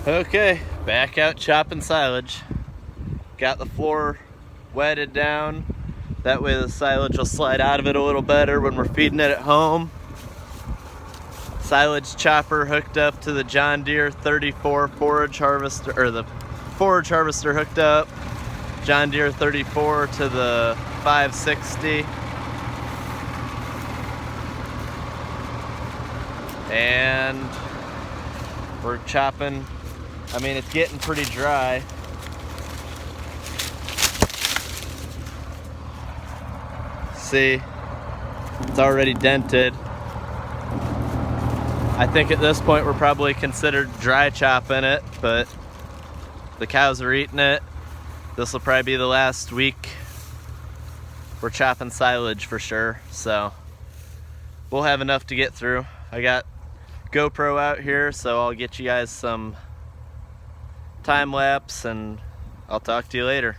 Okay, back out chopping silage. Got the floor wetted down. That way the silage will slide out of it a little better when we're feeding it at home. Silage chopper hooked up to the John Deere 34 forage harvester, or the forage harvester hooked up. John Deere 34 to the 560. And we're chopping. I mean, it's getting pretty dry. See, it's already dented. I think at this point we're probably considered dry chopping it, but the cows are eating it. This will probably be the last week we're chopping silage for sure, so we'll have enough to get through. I got GoPro out here, so I'll get you guys some time lapse and I'll talk to you later.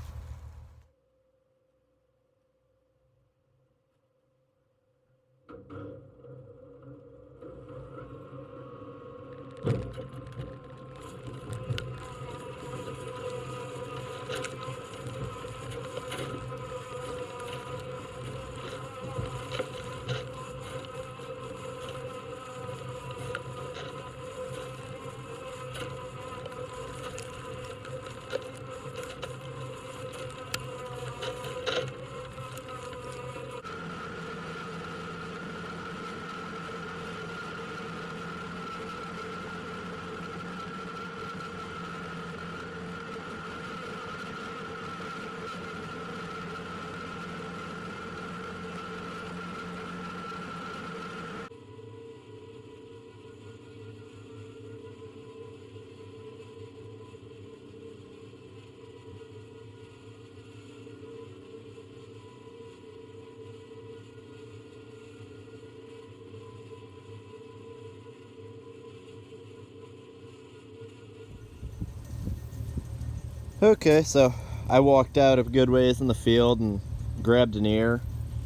Okay, so I walked out a good ways in the field and grabbed an ear.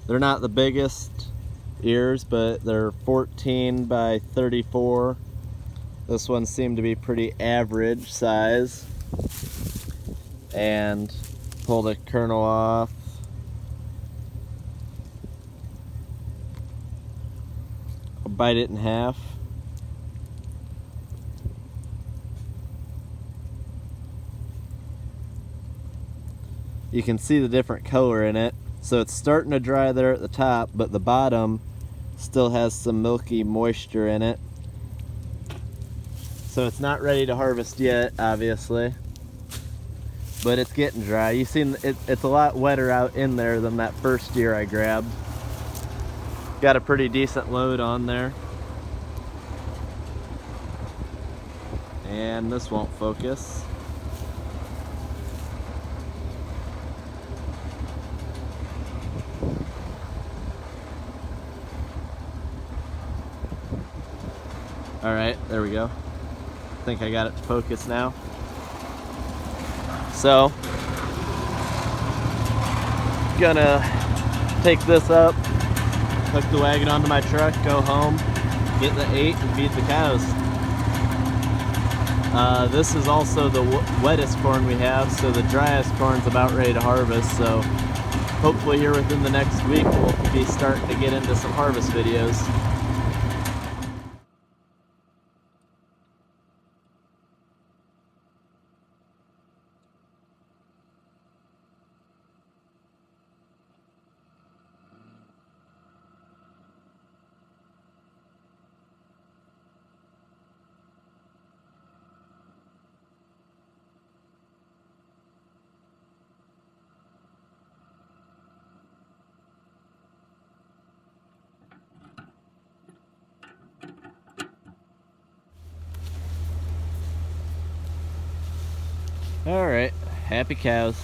They're not the biggest ears, but they're 14 by 34. This one seemed to be pretty average size. And pull the kernel off. I'll bite it in half. You can see the different color in it. So it's starting to dry there at the top, but the bottom still has some milky moisture in it. So it's not ready to harvest yet, obviously, but it's getting dry. You see, it's a lot wetter out in there than that first ear I grabbed. Got a pretty decent load on there. And this won't focus. All right, there we go. I think I got it to focus now. So, gonna take this up, hook the wagon onto my truck, go home, get the 8 and feed the cows. This is also the wettest corn we have, so the driest corn's about ready to harvest. So hopefully here within the next week we'll be starting to get into some harvest videos. All right, happy cows.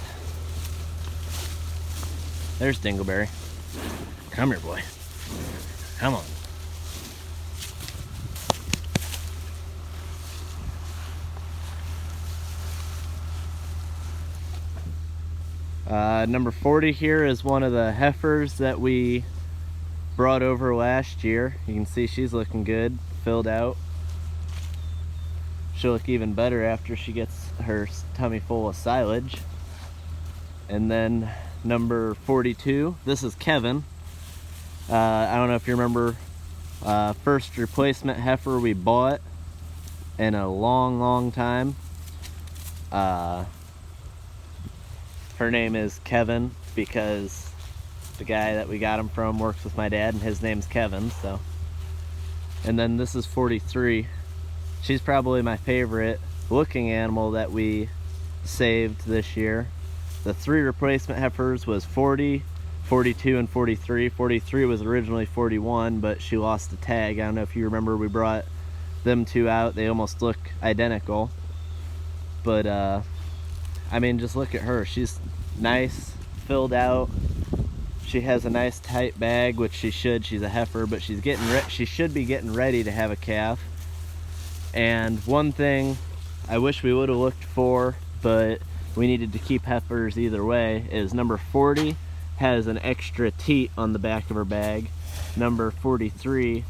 There's Dingleberry. Come here, boy. Come on. Number 40 here is one of the heifers that we brought over last year. You can see she's looking good, filled out. She'll look even better after she gets her tummy full of silage. And then number 42, this is Kevin. I don't know if you remember, first replacement heifer we bought in a long time. Her name is Kevin because the guy that we got him from works with my dad and his name's Kevin, so. And then this is 43. She's probably my favorite looking animal that we saved this year. The 3 replacement heifers was 40, 42, and 43. 43 was originally 41, but she lost the tag. I don't know if you remember, we brought them 2 out. They almost look identical. But, I mean, just look at her. She's nice, filled out. She has a nice tight bag, which she should. She's a heifer, but she should be getting ready to have a calf. And one thing I wish we would have looked for, but we needed to keep heifers either way, is number 40 has an extra teat on the back of her bag. Number 43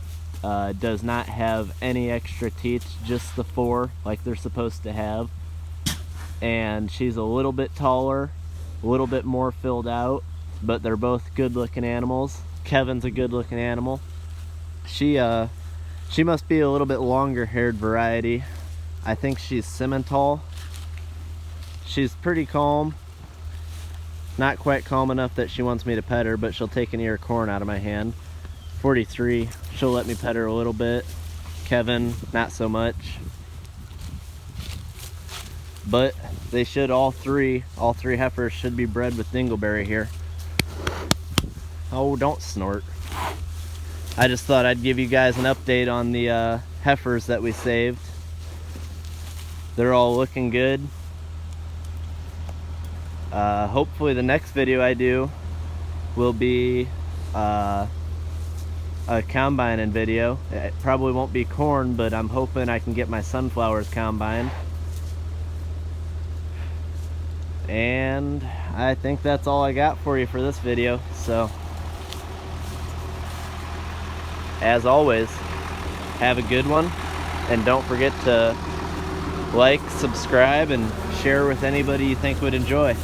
does not have any extra teats, just the 4 like they're supposed to have. And she's a little bit taller, a little bit more filled out, but they're both good looking animals. Kevin's a good looking animal. She must be a little bit longer haired variety. I think she's Simmental. She's pretty calm. Not quite calm enough that she wants me to pet her, but she'll take an ear of corn out of my hand. 43, she'll let me pet her a little bit. Kevin, not so much. But they should, all three heifers should be bred with dingleberry here. Oh, don't snort. I just thought I'd give you guys an update on the heifers that we saved. They're all looking good. Hopefully the next video I do will be a combining video. It probably won't be corn, but I'm hoping I can get my sunflowers combined. And I think that's all I got for you for this video. So, as always, have a good one, and don't forget to like, subscribe, and share with anybody you think would enjoy.